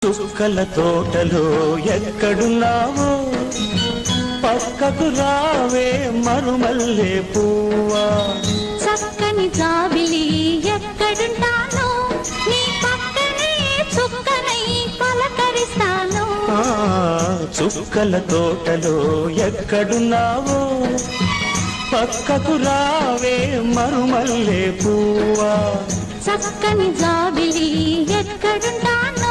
చుక్కల తోటలో ఎక్కడున్నావో పక్కకు రావే మరుమల్లే పువ్వా. చక్కని జాబిలి ఎక్కడుంటానో నీ పక్కనే చుక్కనై పలకరిస్తాను. చుక్కల తోటలో ఎక్కడున్నావో పక్కకు రావే మరుమల్లే పువ్వా. చక్కని జాబిలి ఎక్కడుంటానో